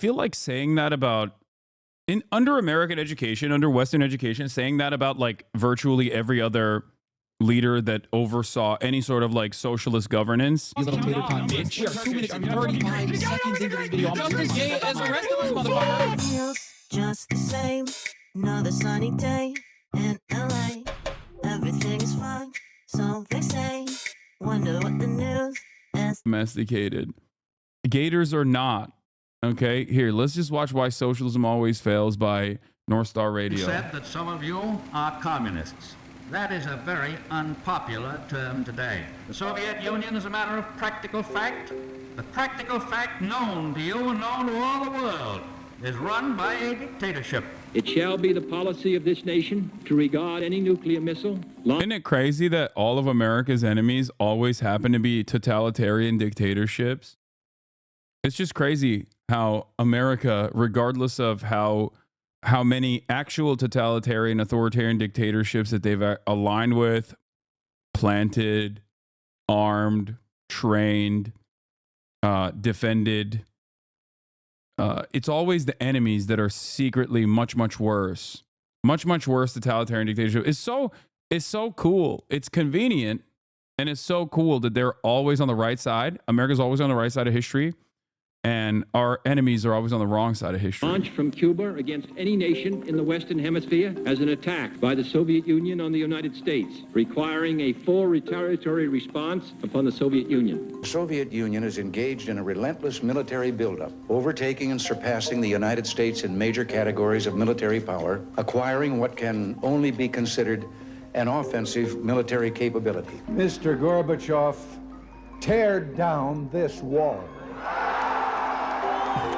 feel like saying that about under American education, under Western education, saying that about like virtually every other leader that oversaw any sort of like socialist governance. You little tater time bitch. We are 2 minutes and 35 seconds into this video. I'm just as gay as the rest of us, motherfucker. Feels just the same. Another sunny day in LA. Everything is fine, so they say. Wonder what the news is. Domesticated. Gators or not. Okay, here, let's just watch Why Socialism Always Fails by North Star Radio. Said that some of you are communists. That is a very unpopular term today. The Soviet Union is a matter of practical fact. The practical fact known to you and known to all the world is run by a dictatorship. It shall be the policy of this nation to regard any nuclear missile. Isn't it crazy that all of America's enemies always happen to be totalitarian dictatorships? It's just crazy how America, regardless of how many actual totalitarian authoritarian dictatorships that they've aligned with, planted, armed, trained, defended, it's always the enemies that are secretly much worse. Much worse totalitarian dictatorship. It's so cool. It's convenient, and it's so cool that they're always on the right side. America's always on the right side of history, and our enemies are always on the wrong side of history. Launched from Cuba against any nation in the Western Hemisphere as an attack by the Soviet Union on the United States, requiring a full retaliatory response upon the Soviet Union. The Soviet Union is engaged in a relentless military buildup, overtaking and surpassing the United States in major categories of military power, acquiring what can only be considered an offensive military capability. Mr. Gorbachev, tear down this wall.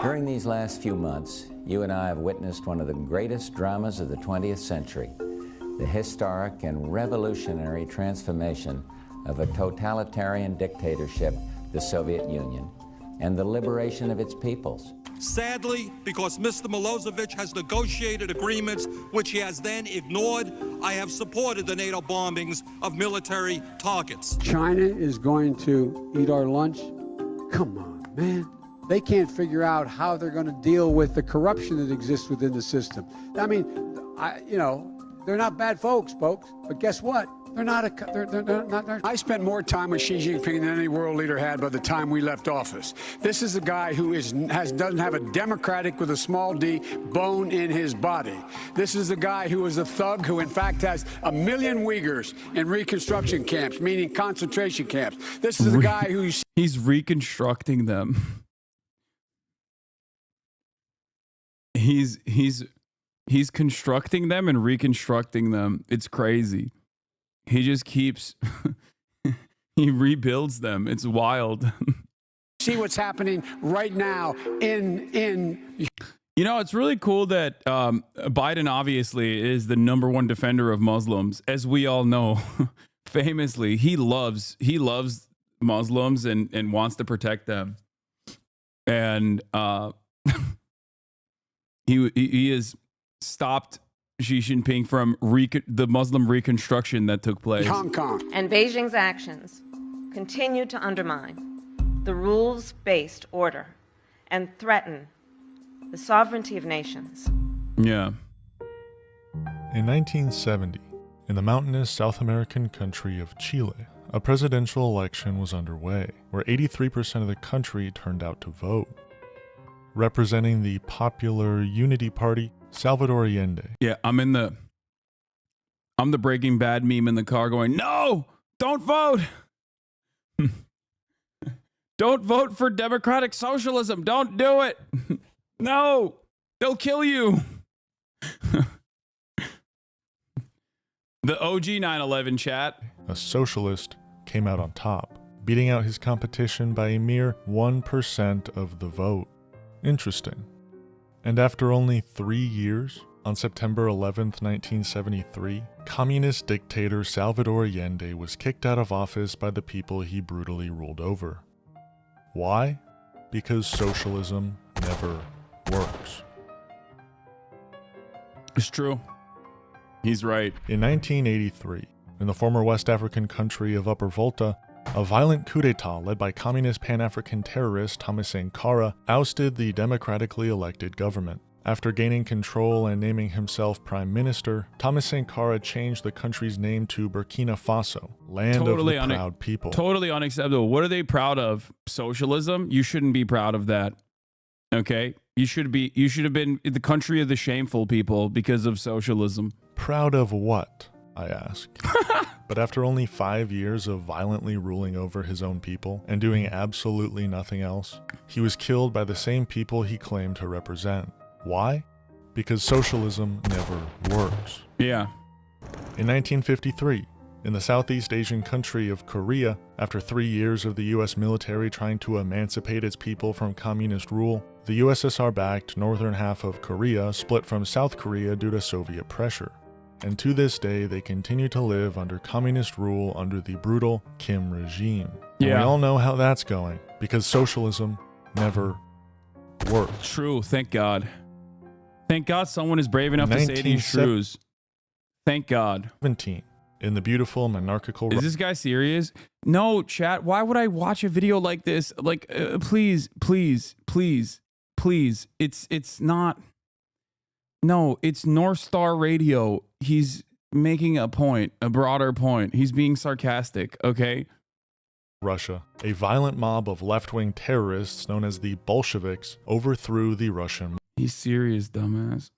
During these last few months, you and I have witnessed one of the greatest dramas of the 20th century, the historic and revolutionary transformation of a totalitarian dictatorship, the Soviet Union, and the liberation of its peoples. Sadly, because Mr. Milosevic has negotiated agreements which he has then ignored, I have supported the NATO bombings of military targets. China is going to eat our lunch? Come on, man. They can't figure out how they're going to deal with the corruption that exists within the system. I mean, they're not bad folks, but guess what? They're not. I spent more time with Xi Jinping than any world leader had by the time we left office. This is a guy who doesn't have a democratic with a small d bone in his body. This is a guy who is a thug who, in fact, has 1 million Uyghurs in reconstruction camps, meaning concentration camps. This is a guy who's he's reconstructing them. He's constructing them and reconstructing them. It's crazy. He just keeps he rebuilds them. It's wild. See what's happening right now in it's really cool that Biden obviously is the #1 defender of Muslims, as we all know. Famously, he loves Muslims and wants to protect them. And he has stopped Xi Jinping from the Muslim reconstruction that took place. Hong Kong. And Beijing's actions continue to undermine the rules-based order and threaten the sovereignty of nations. Yeah. In 1970, in the mountainous South American country of Chile, a presidential election was underway, where 83% of the country turned out to vote. Representing the Popular Unity Party, Salvador Allende. Yeah, I'm the Breaking Bad meme in the car going, no, don't vote. Don't vote for democratic socialism. Don't do it. No, they'll kill you. The OG 9/11 chat. A socialist came out on top, beating out his competition by a mere 1% of the vote. Interesting. And after only 3 years, on September 11th, 1973, communist dictator Salvador Allende was kicked out of office by the people he brutally ruled over. Why? Because socialism never works. It's true. He's right. In 1983, in the former West African country of Upper Volta, A violent coup d'etat led by communist Pan-African terrorist Thomas Sankara ousted the democratically elected government. After gaining control and naming himself prime minister, Thomas Sankara changed the country's name to Burkina Faso, land of the proud people. Totally unacceptable. What are they proud of? Socialism? You shouldn't be proud of that. Okay? You should have been the country of the shameful people because of socialism. Proud of what? I ask. But after only 5 years of violently ruling over his own people and doing absolutely nothing else, he was killed by the same people he claimed to represent. Why? Because socialism never works. Yeah. In 1953, in the Southeast Asian country of Korea, after 3 years of the US military trying to emancipate its people from communist rule, the USSR-backed northern half of Korea split from South Korea due to Soviet pressure. And to this day, they continue to live under communist rule under the brutal Kim regime. And we all know how that's going, because socialism never works. True, thank God. Thank God someone is brave enough to say these truths. Thank God. 17. In the beautiful monarchical... Is this guy serious? No, chat. Why would I watch a video like this? Like, please, please, please, please. It's not... No, it's North Star Radio. He's making a point, a broader point. He's being sarcastic, okay? Russia. A violent mob of left-wing terrorists known as the Bolsheviks overthrew the Russian... He's serious, dumbass.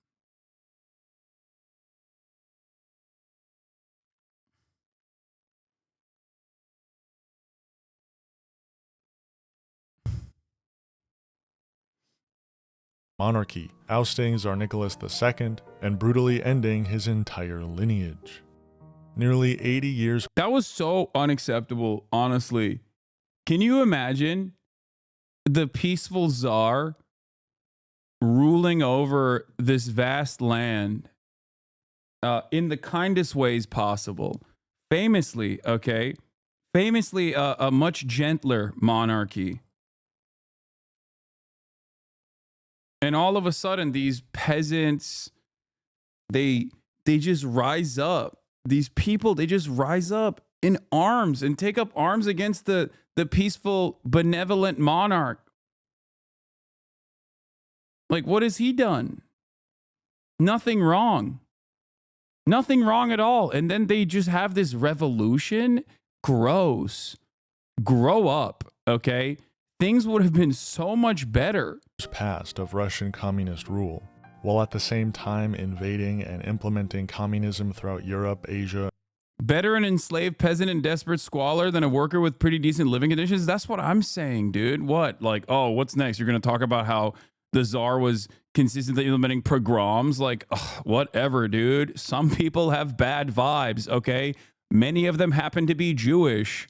monarchy, ousting Tsar Nicholas II and brutally ending his entire lineage. Nearly 80 years... That was so unacceptable, honestly. Can you imagine the peaceful Tsar ruling over this vast land in the kindest ways possible? Famously, okay? Famously a much gentler monarchy. And all of a sudden, these peasants, they just rise up. These people, they just rise up in arms and take up arms against the peaceful, benevolent monarch. Like, what has he done? Nothing wrong. Nothing wrong at all. And then they just have this revolution. Gross. Grow up, okay? Things would have been so much better. Past of Russian communist rule, while at the same time invading and implementing communism throughout Europe, Asia. Better an enslaved peasant in desperate squalor than a worker with pretty decent living conditions? That's what I'm saying, dude. What? Like, oh, what's next? You're going to talk about how the Tsar was consistently implementing pogroms? Like, ugh, whatever, dude. Some people have bad vibes, okay? Many of them happen to be Jewish.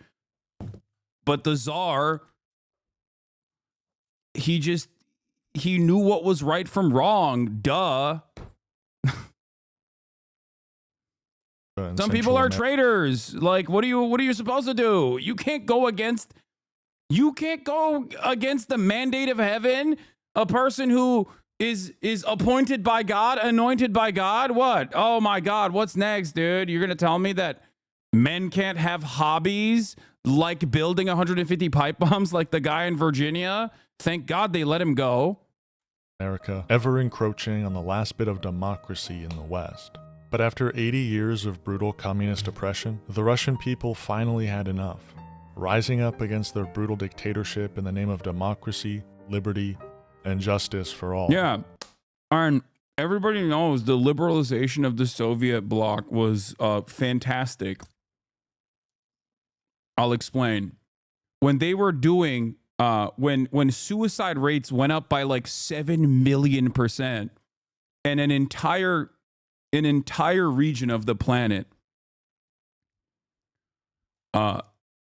But the Tsar, he knew what was right from wrong. Duh. Some people are traitors. Like, what are you supposed to do? You can't go against the mandate of heaven. A person who is appointed by God, anointed by God. What? Oh my God, what's next, dude? You're gonna tell me that men can't have hobbies like building 150 pipe bombs like the guy in Virginia? Thank God they let him go. America, ever encroaching on the last bit of democracy in the West. But after 80 years of brutal communist oppression, the Russian people finally had enough, rising up against their brutal dictatorship in the name of democracy, liberty, and justice for all. Yeah, and everybody knows the liberalization of the Soviet bloc was fantastic. I'll explain. When they were doing, when suicide rates went up by like 7 million %, and an entire region of the planet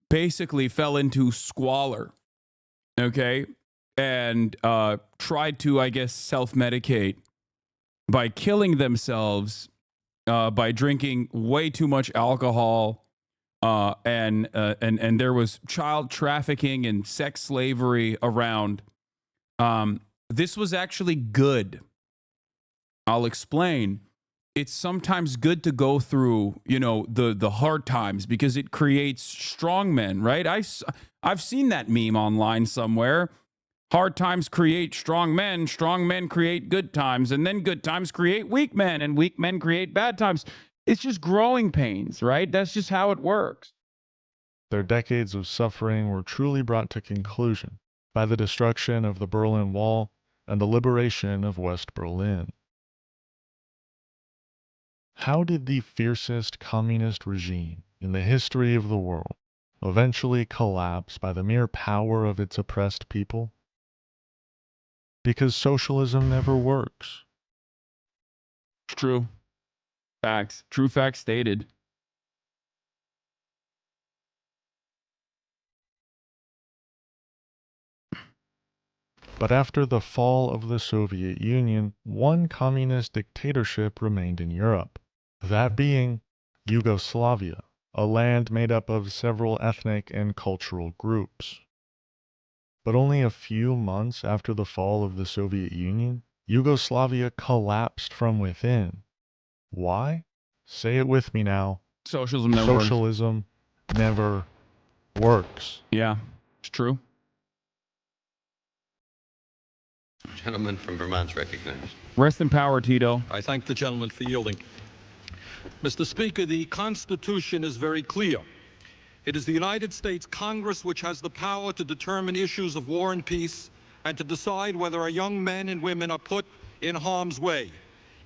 basically fell into squalor, okay? And tried to, I guess, self-medicate by killing themselves by drinking way too much alcohol, and there was child trafficking and sex slavery around. This was actually good. I'll explain. it's sometimes good to go through, you know, the hard times because it creates strong men, right? I've seen that meme online somewhere. Hard times create strong men create good times, and then good times create weak men, and weak men create bad times. It's just growing pains, right? That's just how it works. Their decades of suffering were truly brought to conclusion by the destruction of the Berlin Wall and the liberation of West Berlin. How did the fiercest communist regime in the history of the world eventually collapse by the mere power of its oppressed people? Because socialism never works. True. Facts. True facts stated. But after the fall of the Soviet Union, one communist dictatorship remained in Europe, that being Yugoslavia, a land made up of several ethnic and cultural groups. But only a few months after the fall of the Soviet Union, Yugoslavia collapsed from within. Why? Say it with me now. Socialism never works. Socialism never works. Yeah, it's true. Gentleman from Vermont's recognized. Rest in power, Tito. I thank the gentleman for yielding. Mr. Speaker, the Constitution is very clear. It is the United States Congress which has the power to determine issues of war and peace and to decide whether our young men and women are put in harm's way.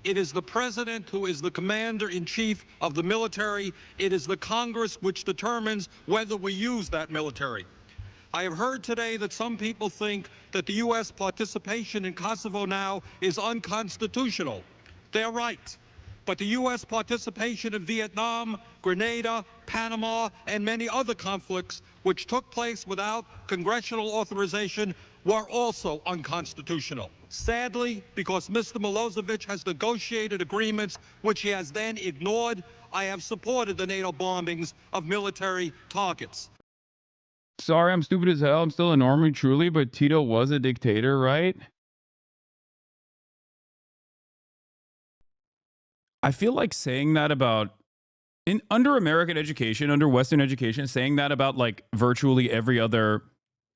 It is the President who is the commander-in-chief of the military. It is the Congress which determines whether we use that military. I have heard today that some people think that the U.S. participation in Kosovo now is unconstitutional. They're right. But the U.S. participation in Vietnam, Grenada, Panama, and many other conflicts which took place without congressional authorization were also unconstitutional. Sadly, because Mr. Milosevic has negotiated agreements which he has then ignored, I have supported the NATO bombings of military targets. Sorry, I'm stupid as hell. I'm still a normie, truly, but Tito was a dictator, right? I feel like saying that about under American education, under Western education, saying that about like virtually every other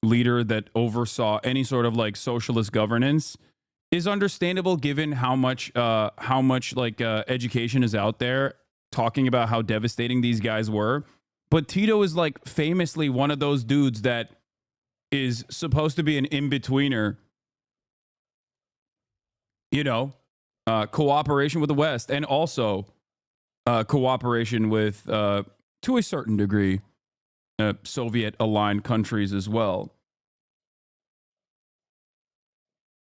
leader that oversaw any sort of like socialist governance is understandable given how much education is out there talking about how devastating these guys were. But Tito is like famously one of those dudes that is supposed to be an in-betweener, you know, cooperation with the West and also cooperation with, to a certain degree, Soviet-aligned countries as well.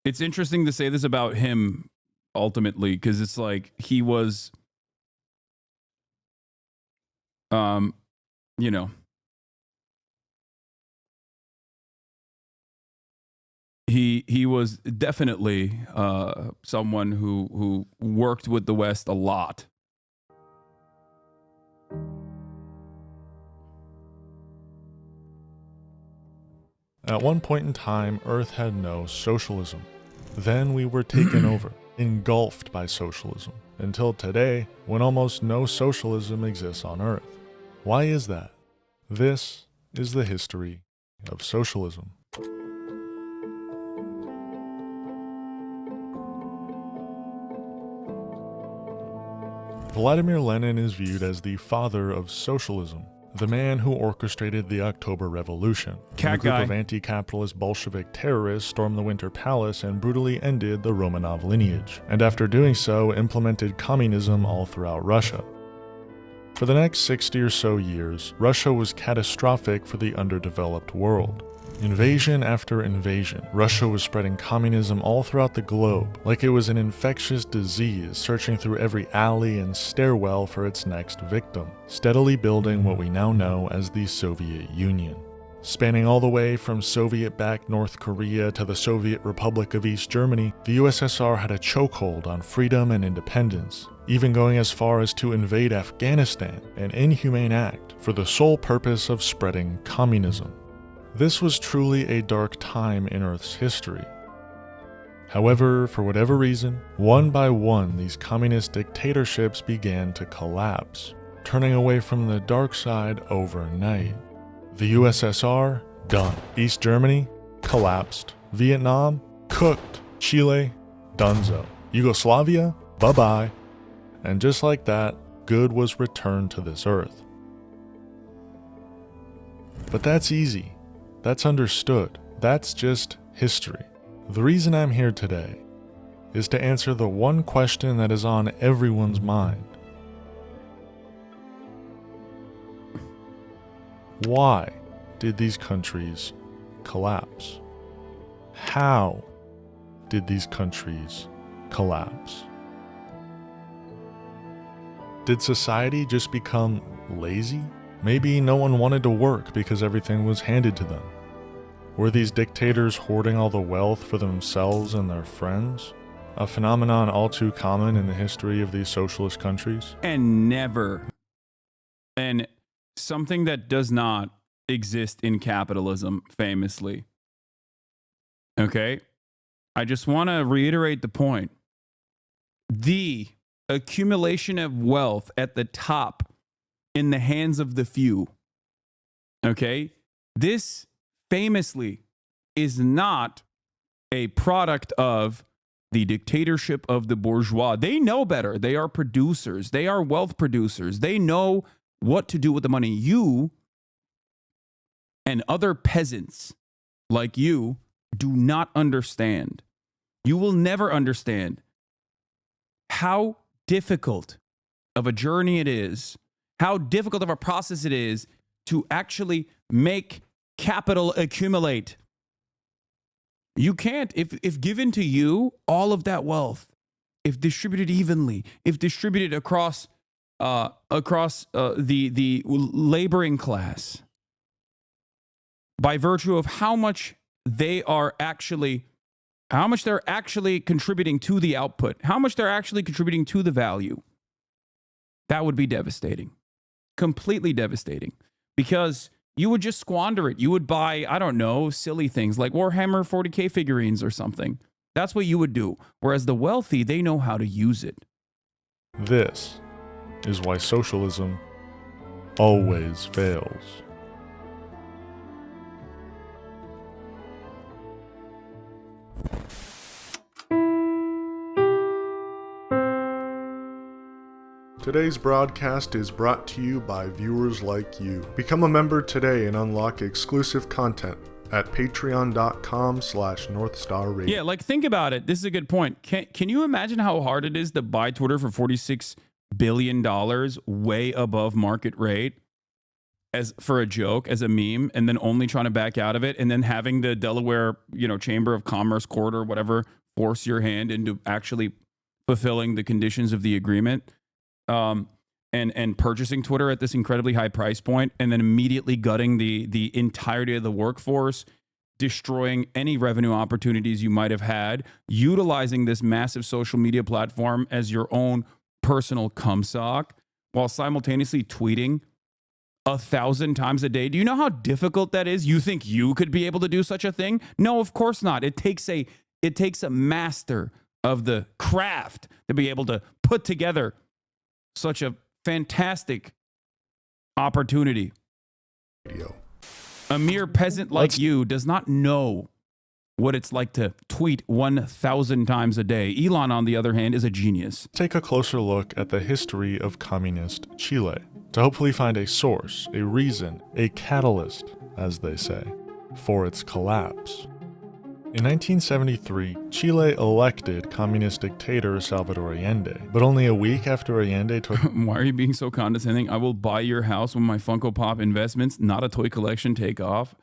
It's interesting to say this about him ultimately because it's like he was, you know, he was definitely someone who worked with the West a lot. At one point in time, Earth had no socialism. Then we were taken over, engulfed by socialism, until today, when almost no socialism exists on Earth. Why is that? This is the history of socialism. Vladimir Lenin is viewed as the father of socialism, the man who orchestrated the October Revolution. A group of anti-capitalist Bolshevik terrorists stormed the Winter Palace and brutally ended the Romanov lineage, and after doing so, implemented communism all throughout Russia. For the next 60 or so years, Russia was catastrophic for the underdeveloped world. Invasion after invasion, Russia was spreading communism all throughout the globe, like it was an infectious disease searching through every alley and stairwell for its next victim, steadily building what we now know as the Soviet Union. Spanning all the way from Soviet-backed North Korea to the Soviet Republic of East Germany, the USSR had a chokehold on freedom and independence, even going as far as to invade Afghanistan, an inhumane act for the sole purpose of spreading communism. This was truly a dark time in Earth's history. However, for whatever reason, one by one, these communist dictatorships began to collapse, turning away from the dark side overnight. The USSR, done. East Germany, collapsed. Vietnam, cooked. Chile, dunzo. Yugoslavia, bye-bye. And just like that, good was returned to this earth. But that's easy. That's understood. That's just history. The reason I'm here today is to answer the one question that is on everyone's mind. Why did these countries collapse? How did these countries collapse? Did society just become lazy? Maybe no one wanted to work because everything was handed to them. Were these dictators hoarding all the wealth for themselves and their friends? A phenomenon all too common in the history of these socialist countries? And something that does not exist in capitalism, famously. Okay? I just want to reiterate the point. The accumulation of wealth at the top in the hands of the few. Okay? This famously is not a product of the dictatorship of the bourgeois. They know better. They are producers. They are wealth producers. They know what to do with the money. You and other peasants like you do not understand. You will never understand how difficult of a journey it is, how difficult of a process it is to actually make capital accumulate. You can't, if given to you, all of that wealth, if distributed evenly, if distributed across the laboring class, by virtue of how much they're actually contributing to the output, how much they're actually contributing to the value, that would be devastating, completely devastating, because you would just squander it. You would buy, I don't know, silly things like Warhammer 40K figurines or something. That's what you would do. Whereas the wealthy, they know how to use it. This is why socialism always fails. Today's broadcast is brought to you by viewers like you. Become a member today and unlock exclusive content at patreon.com/NorthstarRadio. Yeah, like think about it. This is a good point. Can you imagine how hard it is to buy Twitter for $46 billion way above market rate as for a joke, as a meme, and then only trying to back out of it, and then having the Delaware, Chamber of Commerce court or whatever force your hand into actually fulfilling the conditions of the agreement? And purchasing Twitter at this incredibly high price point, and then immediately gutting the entirety of the workforce, destroying any revenue opportunities you might have had, utilizing this massive social media platform as your own personal cumsock, while simultaneously tweeting 1,000 times a day. Do you know how difficult that is? You think you could be able to do such a thing? No, of course not. It takes a master of the craft to be able to put together such a fantastic opportunity. A mere peasant like you does not know what it's like to tweet 1,000 times a day. Elon, on the other hand, is a genius. Take a closer look at the history of communist Chile to hopefully find a source, a reason, a catalyst, as they say, for its collapse. In 1973, Chile elected communist dictator Salvador Allende, but only a week after Allende took... Why are you being so condescending? I will buy your house when my Funko Pop investments, not a toy collection, take off.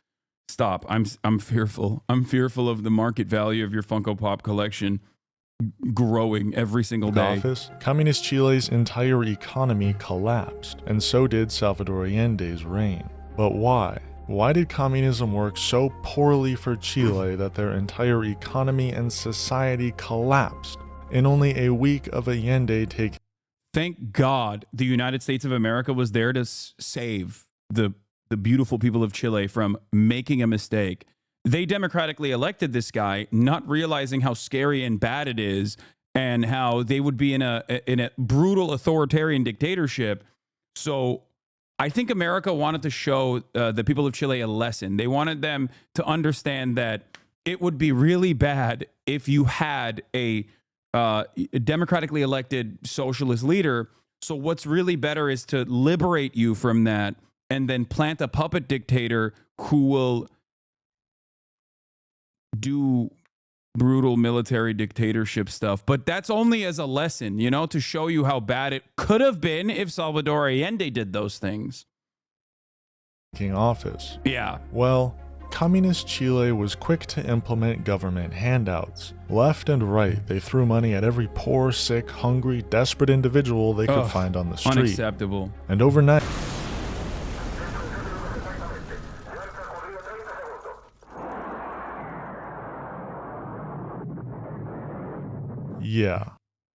Stop. I'm fearful. I'm fearful of the market value of your Funko Pop collection growing every single day. Office, communist Chile's entire economy collapsed, and so did Salvador Allende's reign. But why? Why did communism work so poorly for Chile that their entire economy and society collapsed in only a week of Allende taking? Thank God the United States of America was there to save the beautiful people of Chile from making a mistake they democratically elected this guy, not realizing how scary and bad it is, and how they would be in a brutal authoritarian dictatorship. So I think America wanted to show the people of Chile a lesson. They wanted them to understand that it would be really bad if you had a democratically elected socialist leader. So what's really better is to liberate you from that and then plant a puppet dictator who will do brutal military dictatorship stuff. But that's only as a lesson, you know, to show you how bad it could have been if Salvador Allende did those things. Office. Yeah. Well, Communist Chile was quick to implement government handouts. Left and right, they threw money at every poor, sick, hungry, desperate individual they could find on the street. Unacceptable. And overnight... Yeah,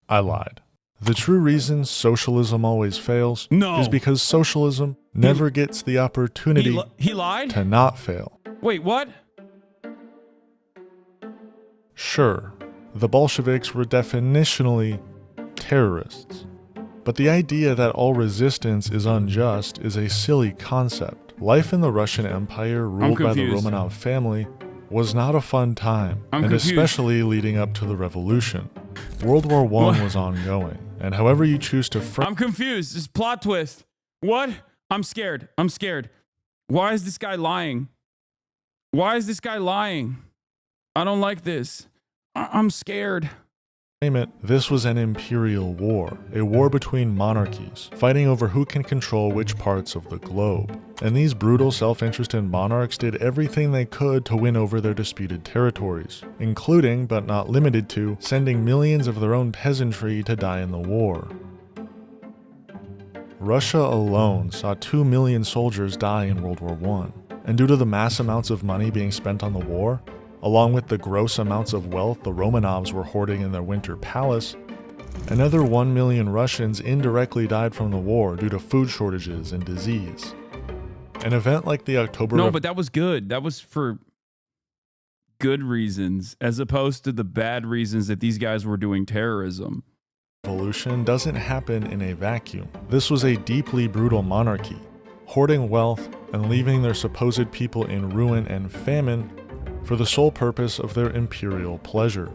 I lied. The true reason socialism always fails is because socialism never gets the opportunity he lied? to not fail. Wait, what? Sure, the Bolsheviks were definitionally terrorists, but the idea that all resistance is unjust is a silly concept. Life in the Russian Empire, ruled by the Romanov family, was not a fun time, especially leading up to the revolution. World War I was ongoing, and however you choose to I'm confused. This plot twist. What? I'm scared. I'm scared. Why is this guy lying? Why is this guy lying? I don't like this. I'm scared. This was an imperial war, a war between monarchies, fighting over who can control which parts of the globe. And these brutal self-interested monarchs did everything they could to win over their disputed territories, including, but not limited to, sending millions of their own peasantry to die in the war. Russia alone saw 2 million soldiers die in World War I, and due to the mass amounts of money being spent on the war, along with the gross amounts of wealth the Romanovs were hoarding in their winter palace, another 1 million Russians indirectly died from the war due to food shortages and disease. An event like the October... No, but that was good. That was for good reasons, as opposed to the bad reasons that these guys were doing terrorism. Revolution doesn't happen in a vacuum. This was a deeply brutal monarchy, hoarding wealth and leaving their supposed people in ruin and famine for the sole purpose of their imperial pleasure.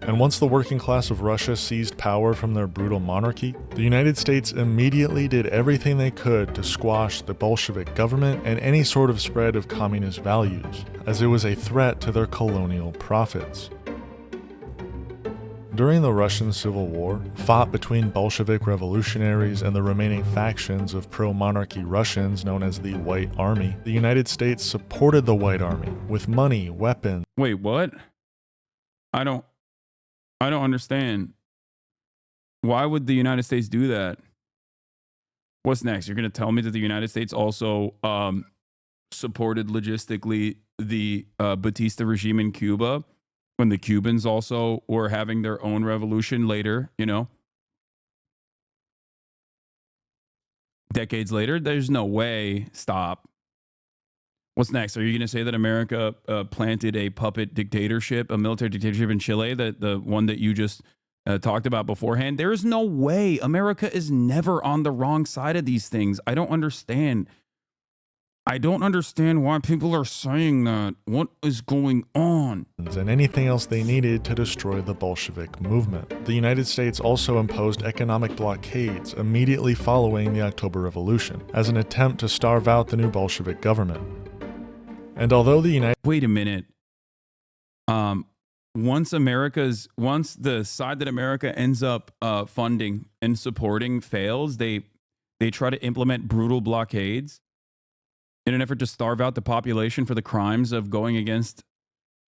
And once the working class of Russia seized power from their brutal monarchy, the United States immediately did everything they could to squash the Bolshevik government and any sort of spread of communist values, as it was a threat to their colonial profits. During the Russian Civil War, fought between Bolshevik revolutionaries and the remaining factions of pro-monarchy Russians known as the White Army, the United States supported the White Army with money, weapons... Wait, what? I don't understand. Why would the United States do that? What's next? You're going to tell me that the United States also supported logistically the Batista regime in Cuba when the Cubans also were having their own revolution later, you know? Decades later? There's no way. Stop. What's next? Are you going to say that America planted a puppet dictatorship, a military dictatorship in Chile, the one that you just talked about beforehand? There is no way. America is never on the wrong side of these things. I don't understand. I don't understand why people are saying that. What is going on? And anything else they needed to destroy the Bolshevik movement. The United States also imposed economic blockades immediately following the October Revolution as an attempt to starve out the new Bolshevik government. And although the United... Wait a minute. Once the side that America ends up funding and supporting fails, they try to implement brutal blockades in an effort to starve out the population for the crimes of going against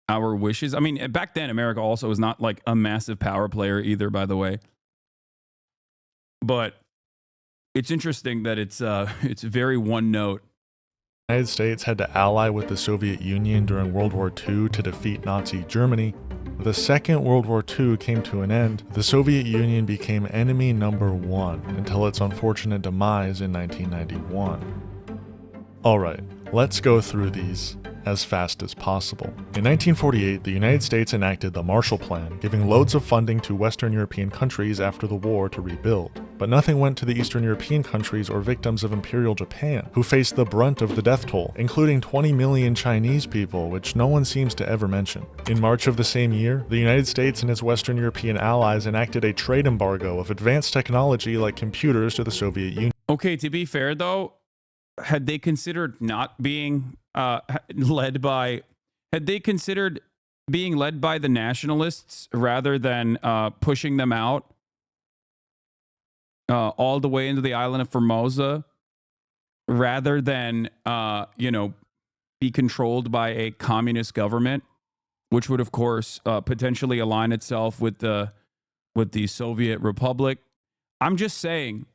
our wishes. I mean, back then, America also was not like a massive power player either, by the way. But it's interesting that it's very one note. The United States had to ally with the Soviet Union during World War II to defeat Nazi Germany. The Second World War II came to an end. The Soviet Union became enemy number one until its unfortunate demise in 1991. Alright, let's go through these as fast as possible. In 1948, the United States enacted the Marshall Plan, giving loads of funding to Western European countries after the war to rebuild. But nothing went to the Eastern European countries or victims of Imperial Japan, who faced the brunt of the death toll, including 20 million Chinese people, which no one seems to ever mention. In March of the same year, the United States and its Western European allies enacted a trade embargo of advanced technology like computers to the Soviet Union. Okay, to be fair though, had they considered not being led by the nationalists rather than pushing them out all the way into the island of Formosa, rather than be controlled by a communist government, which would of course potentially align itself with the Soviet Republic. I'm just saying,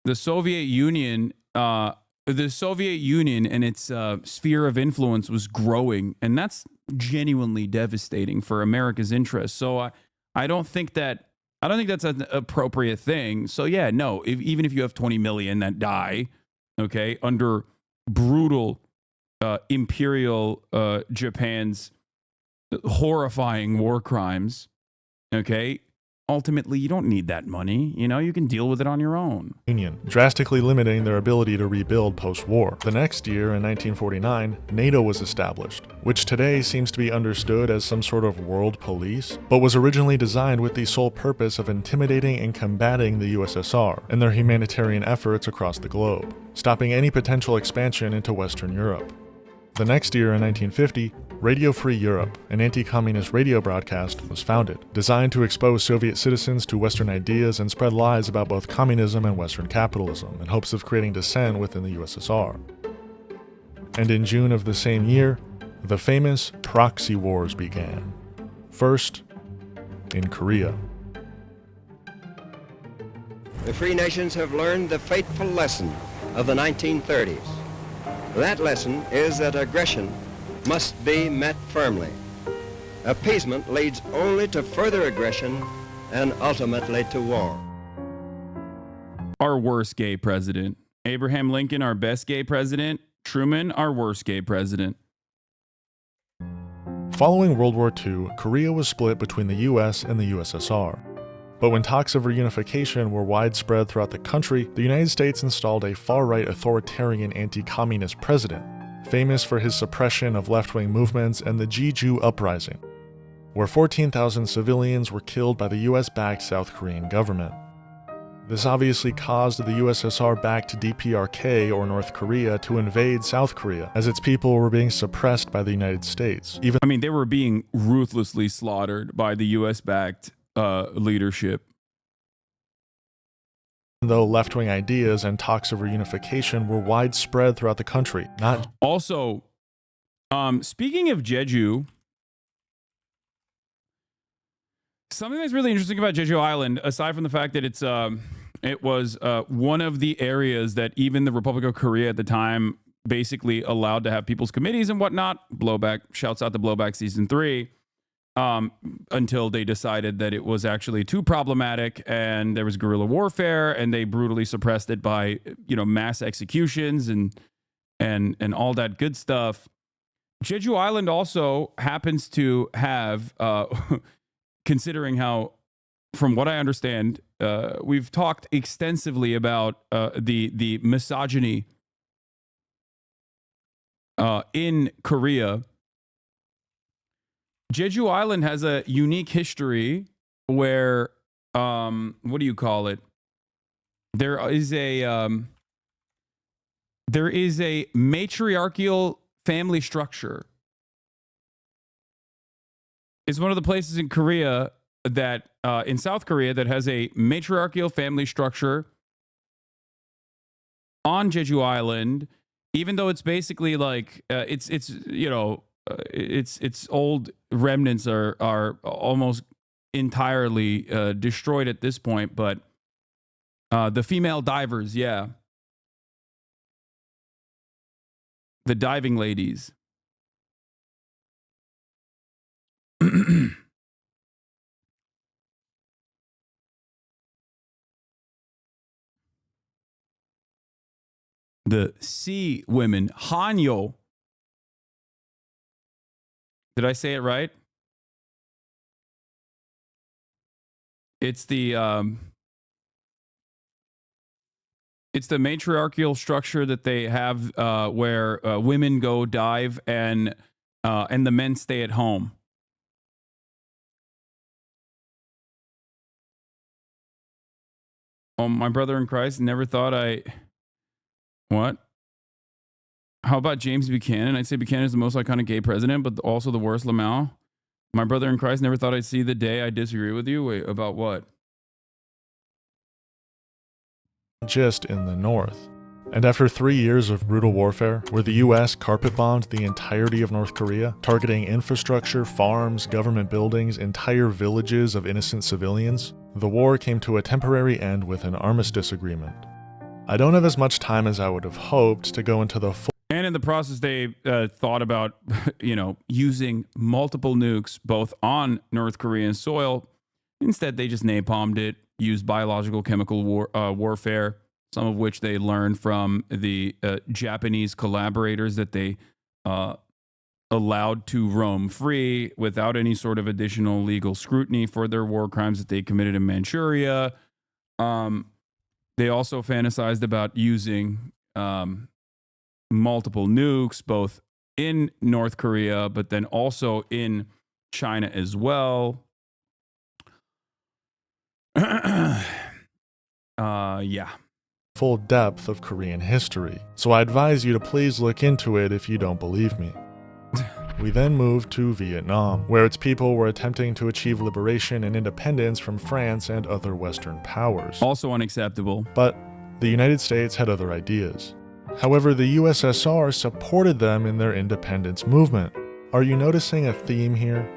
the Soviet Union and its sphere of influence was growing, and that's genuinely devastating for America's interests. So I don't think that's an appropriate thing. So yeah, no, even if you have 20 million that die, okay, under brutal imperial Japan's horrifying war crimes, okay, ultimately you don't need that money. You can deal with it on your own. Union, drastically limiting their ability to rebuild post-war. The next year, in 1949, NATO was established, which today seems to be understood as some sort of world police, but was originally designed with the sole purpose of intimidating and combating the USSR and their humanitarian efforts across the globe, stopping any potential expansion into Western Europe. The next year, in 1950, Radio Free Europe, an anti-communist radio broadcast, was founded, designed to expose Soviet citizens to Western ideas and spread lies about both communism and Western capitalism in hopes of creating dissent within the USSR. And in June of the same year, the famous proxy wars began. First, in Korea. The free nations have learned the fateful lesson of the 1930s. That lesson is that aggression must be met firmly. Appeasement leads only to further aggression and ultimately to war. Our worst gay president. Abraham Lincoln, our best gay president. Truman, our worst gay president. Following World War II, Korea was split between the US and the USSR. But when talks of reunification were widespread throughout the country, the United States installed a far-right authoritarian anti-communist president, famous for his suppression of left-wing movements and the Jeju Uprising, where 14,000 civilians were killed by the US-backed South Korean government. This obviously caused the USSR-backed DPRK, or North Korea, to invade South Korea, as its people were being suppressed by the United States. They were being ruthlessly slaughtered by the US-backed leadership. Though left-wing ideas and talks of reunification were widespread throughout the country. Also, speaking of Jeju, something that's really interesting about Jeju Island, aside from the fact that it was one of the areas that even the Republic of Korea at the time basically allowed to have people's committees and whatnot. Blowback, shouts out to Blowback Season 3. Until they decided that it was actually too problematic and there was guerrilla warfare, and they brutally suppressed it by, mass executions and all that good stuff. Jeju Island also happens to have, considering how, from what I understand, we've talked extensively about the misogyny in Korea. Jeju Island has a unique history where, what do you call it? There is a matriarchal family structure. It's one of the places in Korea that, in South Korea, that has a matriarchal family structure on Jeju Island, even though it's basically like, its old remnants are almost entirely destroyed at this point, but the female divers, the diving ladies. The sea women, Hanyo, Did I say it right? It's the matriarchal structure that they have where women go dive and the men stay at home. Oh, my brother in Christ never thought What? How about James Buchanan? I'd say Buchanan is the most iconic gay president, but also the worst Lamau. My brother in Christ never thought I'd see the day I disagree with you. Wait, about what? Just in the north. And after 3 years of brutal warfare, where the US carpet-bombed the entirety of North Korea, targeting infrastructure, farms, government buildings, entire villages of innocent civilians, the war came to a temporary end with an armistice agreement. I don't have as much time as I would have hoped to go into the full. And in the process, they thought about, using multiple nukes both on North Korean soil. Instead, they just napalmed it, used biological chemical warfare, some of which they learned from the Japanese collaborators that they allowed to roam free without any sort of additional legal scrutiny for their war crimes that they committed in Manchuria. They also fantasized about using multiple nukes, both in North Korea, but then also in China as well. Yeah. Full depth of Korean history, so I advise you to please look into it if you don't believe me. We then moved to Vietnam, where its people were attempting to achieve liberation and independence from France and other Western powers. Also unacceptable. But the United States had other ideas. However, the USSR supported them in their independence movement. Are you noticing a theme here?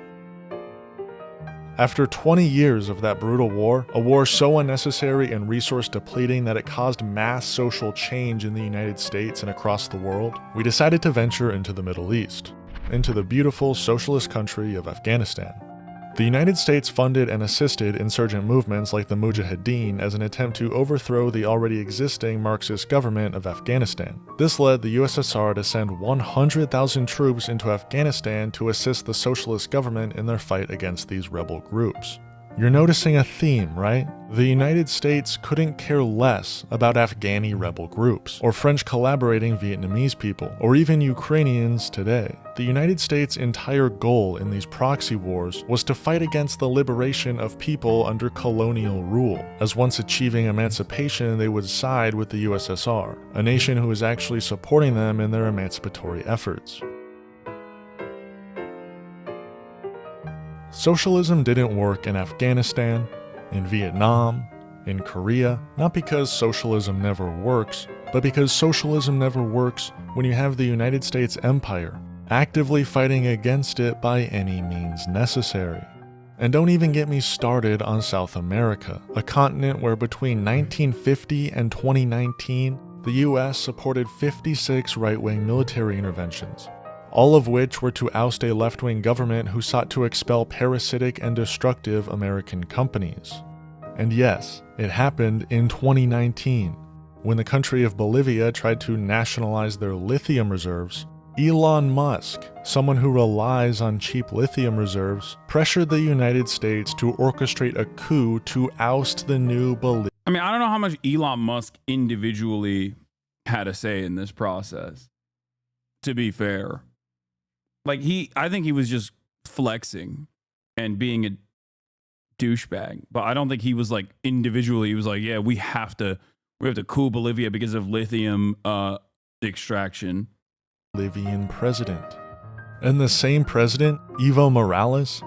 After 20 years of that brutal war, a war so unnecessary and resource depleting that it caused mass social change in the United States and across the world, we decided to venture into the Middle East, into the beautiful socialist country of Afghanistan. The United States funded and assisted insurgent movements like the Mujahideen as an attempt to overthrow the already existing Marxist government of Afghanistan. This led the USSR to send 100,000 troops into Afghanistan to assist the socialist government in their fight against these rebel groups. You're noticing a theme, right? The United States couldn't care less about Afghani rebel groups, or French collaborating Vietnamese people, or even Ukrainians today. The United States' entire goal in these proxy wars was to fight against the liberation of people under colonial rule, as once achieving emancipation they would side with the USSR, a nation who is actually supporting them in their emancipatory efforts. Socialism didn't work in Afghanistan, in Vietnam, in Korea, not because socialism never works, but because socialism never works when you have the United States empire actively fighting against it by any means necessary. And don't even get me started on South America, a continent where between 1950 and 2019, the US supported 56 right-wing military interventions, all of which were to oust a left-wing government who sought to expel parasitic and destructive American companies. And yes, it happened in 2019, when the country of Bolivia tried to nationalize their lithium reserves. Elon Musk, someone who relies on cheap lithium reserves, pressured the United States to orchestrate a coup to oust the new Bolivia. I mean, I don't know how much Elon Musk individually had a say in this process, to be fair. Like, I think he was just flexing and being a douchebag, but I don't think he was like individually, he was like, yeah, we have to coup Bolivia because of lithium extraction. Bolivian president. And the same president, Evo Morales,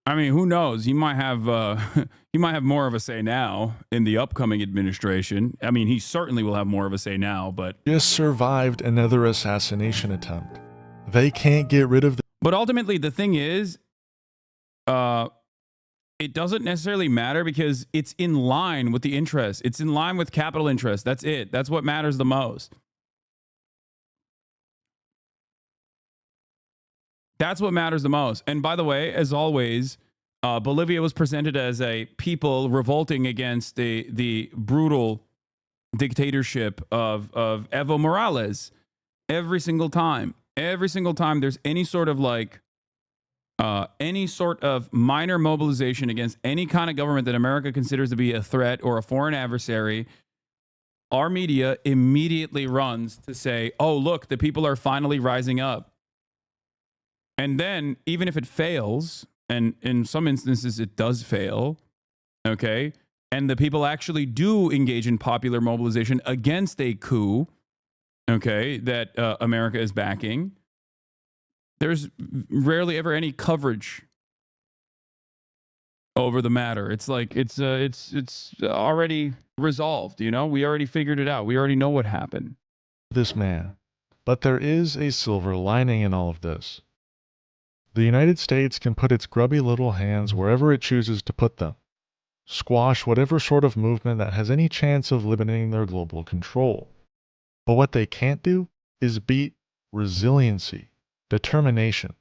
I mean, who knows? He might have more of a say now in the upcoming administration. I mean, he certainly will have more of a say now, but just survived another assassination attempt. They can't get rid of the. But ultimately, the thing is, it doesn't necessarily matter because it's in line with the interest. It's in line with capital interest. That's it. That's what matters the most. That's what matters the most. And by the way, as always, Bolivia was presented as a people revolting against the brutal dictatorship of Evo Morales every single time. Every single time there's any sort of like any sort of minor mobilization against any kind of government that America considers to be a threat or a foreign adversary, our media immediately runs to say, oh, look, the people are finally rising up. And then, even if it fails, and in some instances it does fail, okay, and the people actually do engage in popular mobilization against a coup, okay, that America is backing, there's rarely ever any coverage over the matter. It's like it's already resolved, you know? We already figured it out. We already know what happened. This man. But there is a silver lining in all of this. The United States can put its grubby little hands wherever it chooses to put them. Squash whatever sort of movement that has any chance of limiting their global control. But what they can't do is beat resiliency, determination.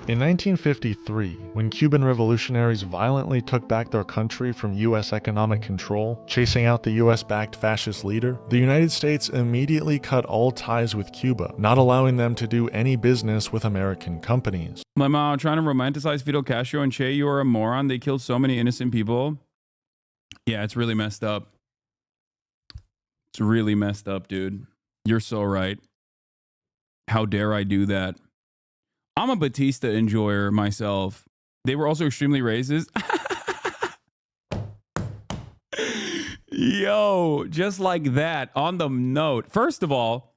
In 1953, when Cuban revolutionaries violently took back their country from U.S. economic control, chasing out the U.S.-backed fascist leader, the United States immediately cut all ties with Cuba, not allowing them to do any business with American companies. My mom trying to romanticize Fidel Castro and Che, you are a moron. They killed so many innocent people. Yeah, it's really messed up. It's really messed up, dude. You're so right. How dare I do that? I'm a Batista enjoyer myself. They were also extremely racist. Yo, just like that. On the note, first of all,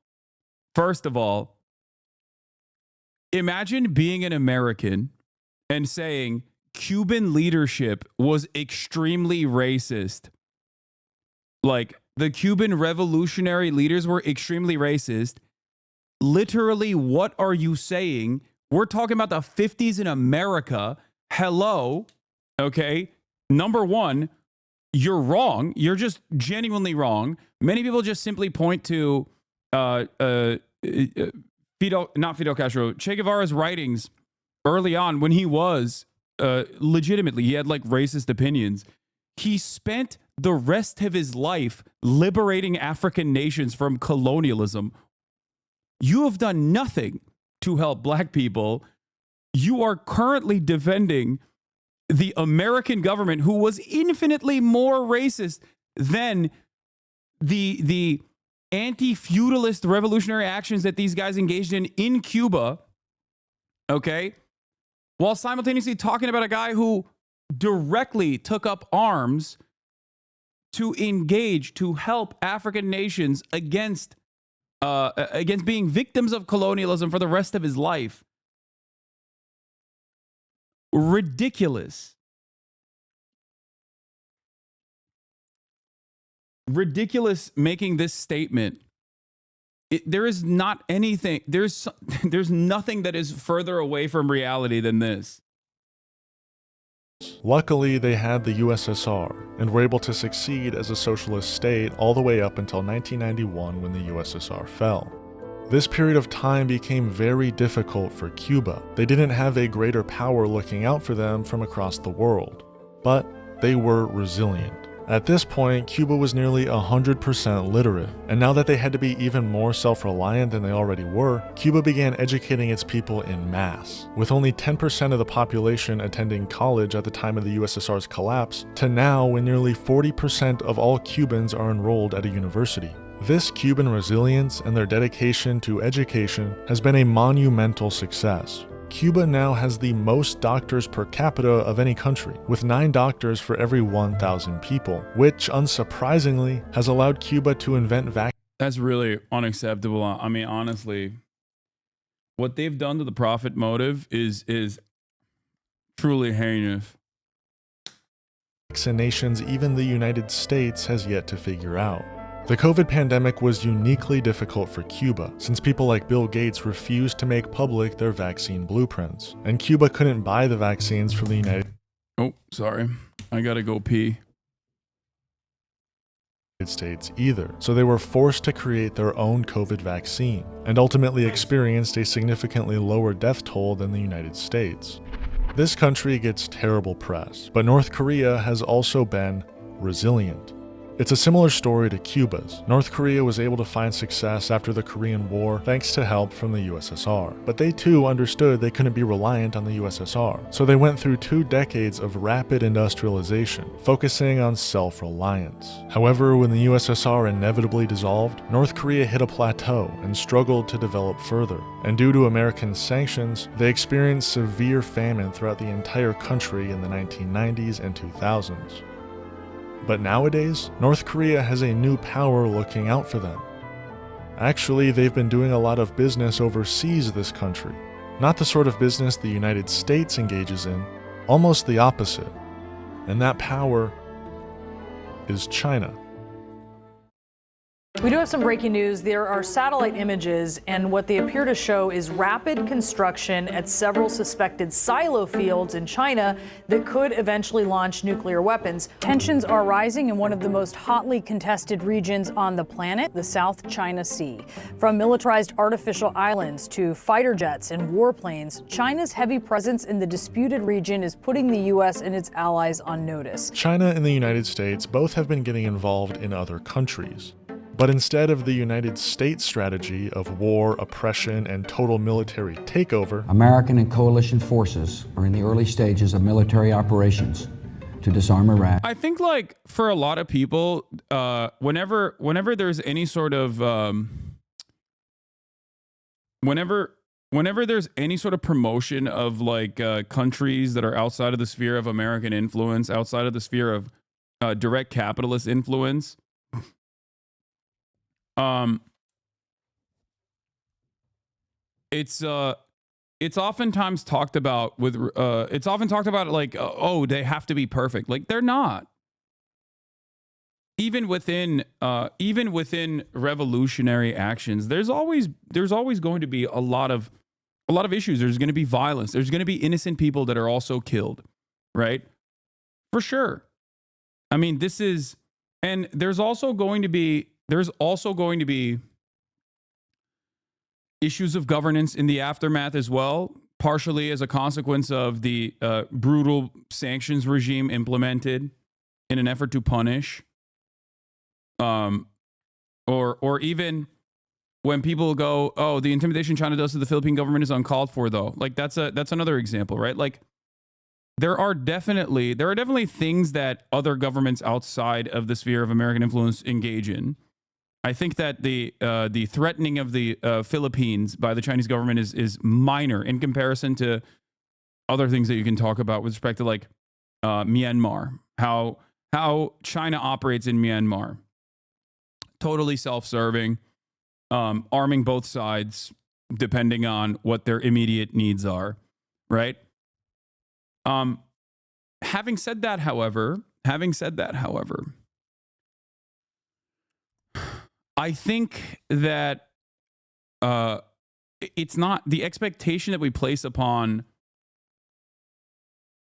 imagine being an American and saying Cuban leadership was extremely racist. Like, the Cuban revolutionary leaders were extremely racist. Literally, what are you saying? We're talking about the 50s in America. Hello. Okay. Number one, you're wrong. You're just genuinely wrong. Many people just simply point to not Fidel Castro, Che Guevara's writings early on when he was legitimately, he had like racist opinions. He spent the rest of his life liberating African nations from colonialism. You have done nothing to help black people. You are currently defending the American government, who was infinitely more racist than the anti-feudalist revolutionary actions that these guys engaged in Cuba, okay? While simultaneously talking about a guy who directly took up arms to engage, to help African nations against being victims of colonialism for the rest of his life. Ridiculous. Ridiculous making this statement. There is not anything, there's nothing that is further away from reality than this. Luckily, they had the USSR and were able to succeed as a socialist state all the way up until 1991 when the USSR fell. This period of time became very difficult for Cuba. They didn't have a greater power looking out for them from across the world, but they were resilient. At this point, Cuba was nearly 100% literate, and now that they had to be even more self-reliant than they already were, Cuba began educating its people en masse, with only 10% of the population attending college at the time of the USSR's collapse, to now when nearly 40% of all Cubans are enrolled at a university. This Cuban resilience and their dedication to education has been a monumental success. Cuba now has the most doctors per capita of any country, with 9 doctors for every 1,000 people, which, unsurprisingly, has allowed Cuba to invent vaccines. That's really unacceptable. I mean, honestly, what they've done to the profit motive is truly heinous. vaccinations even the United States has yet to figure out. The COVID pandemic was uniquely difficult for Cuba, since people like Bill Gates refused to make public their vaccine blueprints, and Cuba couldn't buy the vaccines from the United Sorry. I gotta go pee. States either, so they were forced to create their own COVID vaccine, and ultimately experienced a significantly lower death toll than the United States. This country gets terrible press, but North Korea has also been resilient. It's a similar story to Cuba's. North Korea was able to find success after the Korean War thanks to help from the USSR. But they too understood they couldn't be reliant on the USSR. So they went through 2 decades of rapid industrialization, focusing on self-reliance. However, when the USSR inevitably dissolved, North Korea hit a plateau and struggled to develop further. And due to American sanctions, they experienced severe famine throughout the entire country in the 1990s and 2000s. But nowadays, North Korea has a new power looking out for them. Actually, they've been doing a lot of business overseas this country. Not the sort of business the United States engages in, almost the opposite. And that power is China. We do have some breaking news. There are satellite images, and what they appear to show is rapid construction at several suspected silo fields in China that could eventually launch nuclear weapons. Tensions are rising in one of the most hotly contested regions on the planet, the South China Sea. From militarized artificial islands to fighter jets and warplanes, China's heavy presence in the disputed region is putting the U.S. and its allies on notice. China and the United States both have been getting involved in other countries. But instead of the United States strategy of war, oppression, and total military takeover, American and coalition forces are in the early stages of military operations to disarm Iraq. I think, like, for a lot of people, whenever there's any sort of whenever there's any sort of promotion of like countries that are outside of the sphere of American influence, outside of the sphere of direct capitalist influence, it's oftentimes talked about with it's often talked about like, oh, they have to be perfect. Like, they're not. Even within revolutionary actions, there's always going to be a lot of issues. There's going to be violence. There's going to be innocent people that are also killed, right? For sure. I mean, and there's also going to be issues of governance in the aftermath as well, partially as a consequence of the brutal sanctions regime implemented in an effort to punish, or even when people go, oh, the intimidation China does to the Philippine government is uncalled for, though. Like, that's another example, right? Like, there are definitely things that other governments outside of the sphere of American influence engage in. I think that the threatening of the Philippines by the Chinese government is minor in comparison to other things that you can talk about with respect to, like, Myanmar, how China operates in Myanmar. Totally self-serving, arming both sides depending on what their immediate needs are, right? Having said that, however, I think that it's not the expectation that we place upon,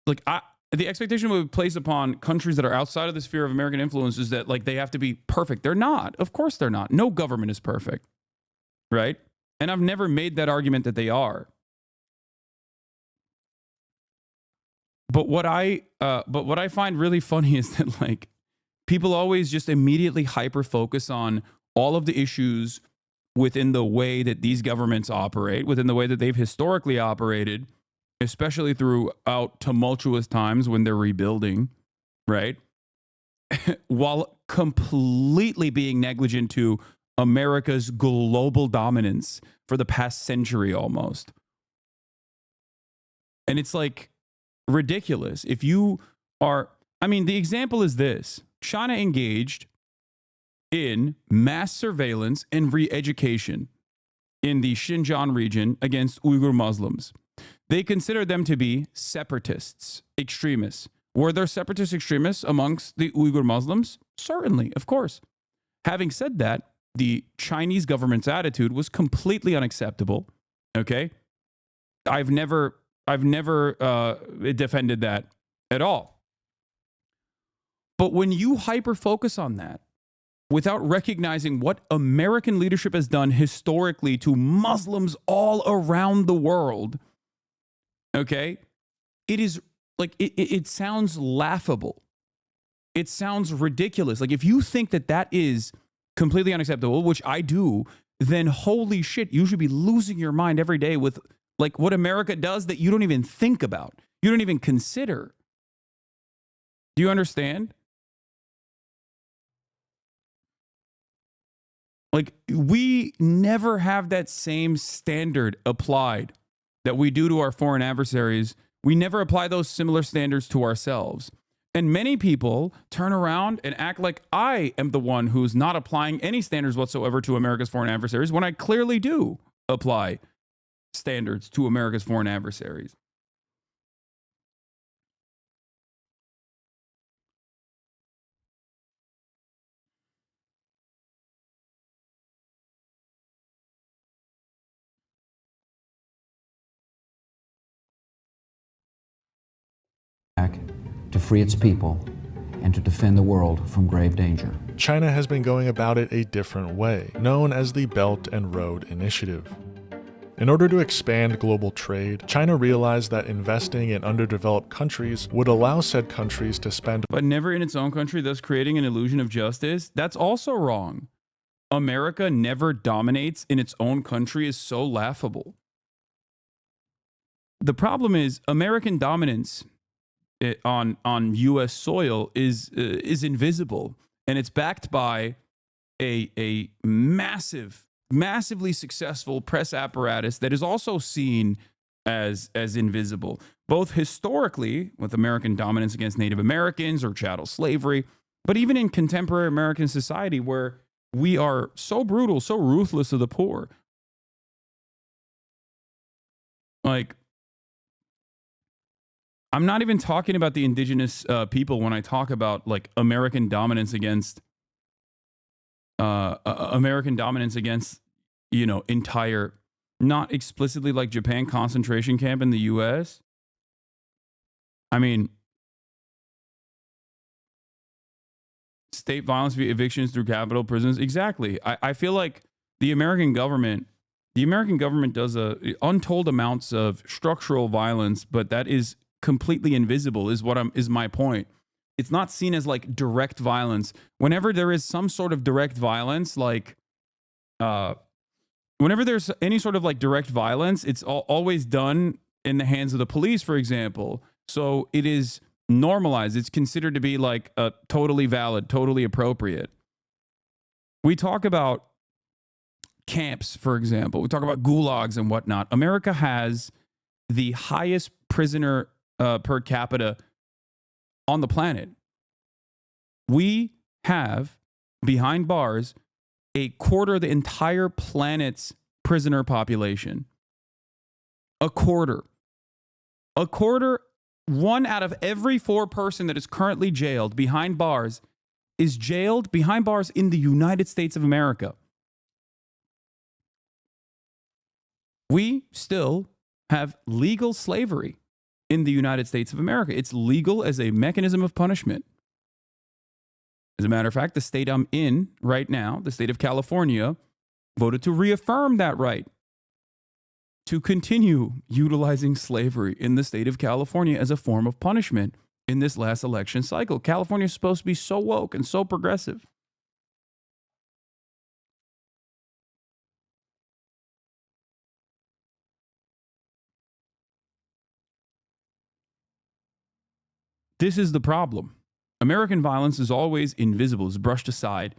like, the expectation we place upon countries that are outside of the sphere of American influence is that, like, they have to be perfect. They're not. Of course they're not. No government is perfect, right? And I've never made that argument that they are. But what I find really funny is that, like, people always just immediately hyper focus on all of the issues within the way that these governments operate, within the way that they've historically operated, especially throughout tumultuous times when they're rebuilding, right? While completely being negligent to America's global dominance for the past century almost. And it's like ridiculous. If you are, I mean, the example is this: China engaged in mass surveillance and re-education in the Xinjiang region against Uyghur Muslims. They consider them to be separatists, extremists, Were there separatist extremists amongst the Uyghur Muslims? Certainly, of course. Having said that, the Chinese government's attitude was completely unacceptable. Okay, I've never defended that at all. But when you hyper focus on that without recognizing what American leadership has done historically to Muslims all around the world, okay, it is like it sounds laughable. It sounds ridiculous. Like if you think that that is completely unacceptable, which I do, then holy shit, you should be losing your mind every day with like what America does that you don't even think about. You don't even consider. Do you understand? Like we never have that same standard applied that we do to our foreign adversaries. We never apply those similar standards to ourselves. And many people turn around and act like I am the one who's not applying any standards whatsoever to America's foreign adversaries when I clearly do apply standards to America's foreign adversaries. To free its people and to defend the world from grave danger. China has been going about it a different way, known as the Belt and Road Initiative. In order to expand global trade, China realized that investing in underdeveloped countries would allow said countries to spend, but never in its own country, thus creating an illusion of justice. That's also wrong. America never dominates in its own country is so laughable. The problem is American dominance on U.S. soil is invisible, and it's backed by a massively successful press apparatus that is also seen as invisible, both historically with American dominance against Native Americans or chattel slavery, but even in contemporary American society where we are so brutal, so ruthless to the poor. Like, I'm not even talking about the indigenous people when I talk about like American dominance against, you know, entire, not explicitly like Japan concentration camp in the U.S. I mean, state violence via evictions through capital prisons. Exactly. I feel like the American government does untold amounts of structural violence, but that is completely invisible is my point. It's not seen as like direct violence. Whenever there is some sort of direct violence, like whenever there's any sort of like direct violence, it's always done in the hands of the police, for example. So it is normalized. It's considered to be like totally valid, totally appropriate. We talk about camps, for example. We talk about gulags and whatnot. America has the highest prisoner per capita on the planet. We have, behind bars, a quarter of the entire planet's prisoner population. A quarter. 1 out of every 4 person that is currently jailed behind bars is jailed behind bars in the United States of America. We still have legal slavery in the United States of America. It's legal as a mechanism of punishment. As a matter of fact, the state I'm in right now, the state of California, voted to reaffirm that right to continue utilizing slavery in the state of California as a form of punishment in this last election cycle. California is supposed to be so woke and so progressive. This is the problem. American violence is always invisible, is brushed aside,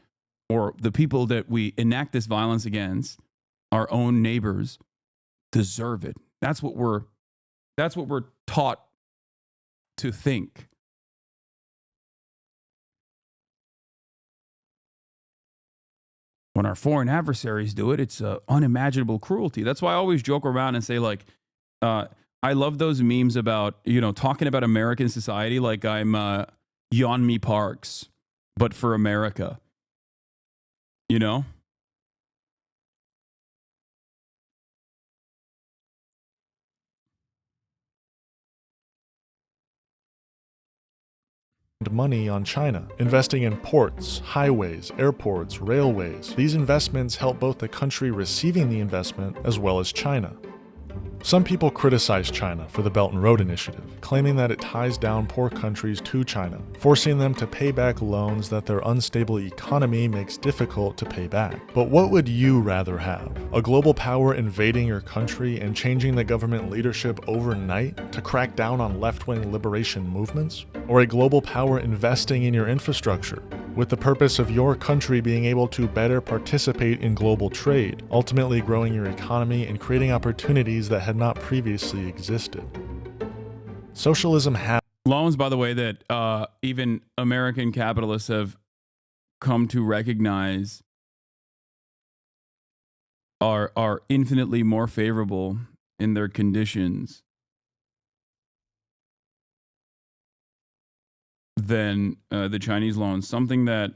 or the people that we enact this violence against, our own neighbors, deserve it. That's what we're taught to think. When our foreign adversaries do it, it's unimaginable cruelty. That's why I always joke around and say, like, I love those memes about, you know, talking about American society like I'm Yeonmi Parks, but for America. You know? Money on China, investing in ports, highways, airports, railways. These investments help both the country receiving the investment as well as China. Some people criticize China for the Belt and Road Initiative, claiming that it ties down poor countries to China, forcing them to pay back loans that their unstable economy makes difficult to pay back. But what would you rather have? A global power invading your country and changing the government leadership overnight to crack down on left-wing liberation movements? Or a global power investing in your infrastructure, with the purpose of your country being able to better participate in global trade, ultimately growing your economy and creating opportunities that had not previously existed. Socialism has loans, by the way, that even American capitalists have come to recognize are infinitely more favorable in their conditions than the Chinese loans. Something that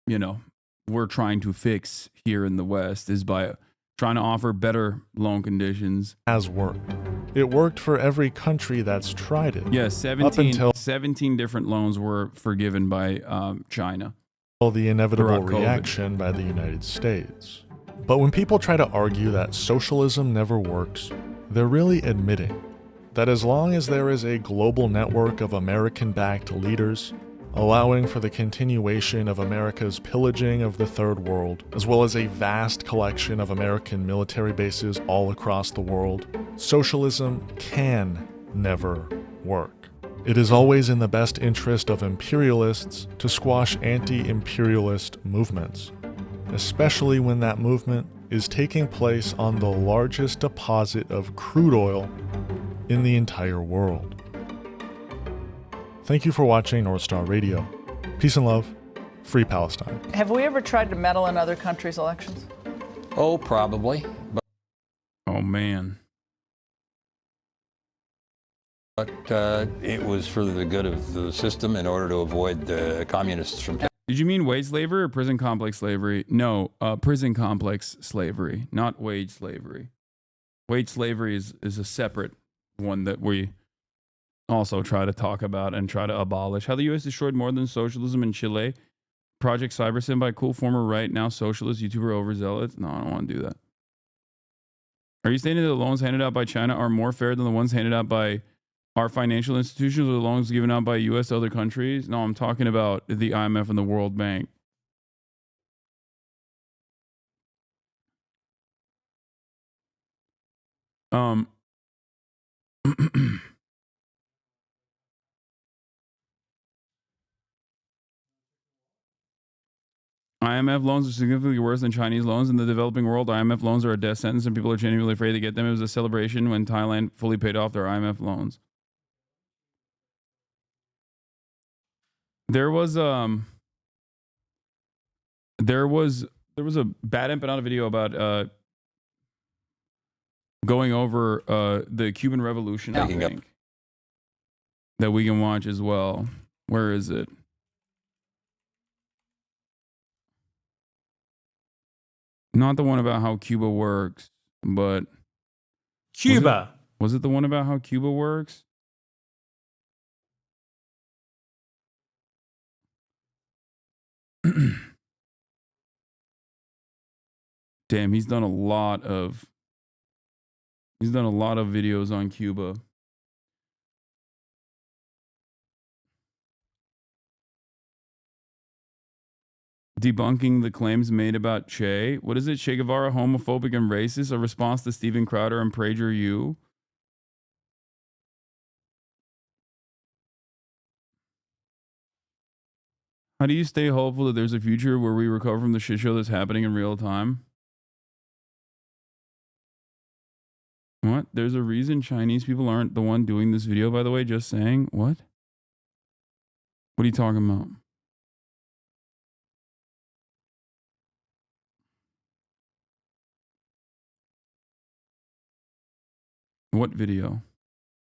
you know, we're trying to fix here in the West is by trying to offer better loan conditions. Has worked. It worked for every country that's tried it. Yeah, 17 different loans were forgiven by China. The inevitable throughout COVID. reaction by the United States. But when people try to argue that socialism never works, they're really admitting that as long as there is a global network of American-backed leaders, allowing for the continuation of America's pillaging of the Third World, as well as a vast collection of American military bases all across the world, socialism can never work. It is always in the best interest of imperialists to squash anti-imperialist movements, especially when that movement is taking place on the largest deposit of crude oil in the entire world. Thank you for watching North Star Radio. Peace and love. Free Palestine. Have we ever tried to meddle in other countries' elections? Oh, probably. Oh, man. But it was for the good of the system in order to avoid the communists from... Did you mean wage slavery or prison complex slavery? No, prison complex slavery, not wage slavery. Wage slavery is a separate one that we also try to talk about and try to abolish. How the U.S. destroyed more than socialism in Chile. Project Cybersyn by cool former right, now socialist YouTuber overzealous. No, I don't want to do that. Are you stating that the loans handed out by China are more fair than the ones handed out by our financial institutions or the loans given out by U.S. to other countries? No, I'm talking about the IMF and the World Bank. IMF loans are significantly worse than Chinese loans. In the developing world, IMF loans are a death sentence and people are genuinely afraid to get them. It was a celebration when Thailand fully paid off their IMF loans. There was a Bad Empanada video about going over the Cuban Revolution, I think, that we can watch as well. Where is it? Not the one about how Cuba works, but Cuba. Was it the one about how Cuba works? Damn, he's done a lot of videos on Cuba. Debunking the claims made about Che. What is it? Che Guevara homophobic and racist? A response to Steven Crowder and PragerU? How do you stay hopeful that there's a future where we recover from the shit show that's happening in real time? What? There's a reason Chinese people aren't the one doing this video, by the way, just saying. What? What are you talking about? What video?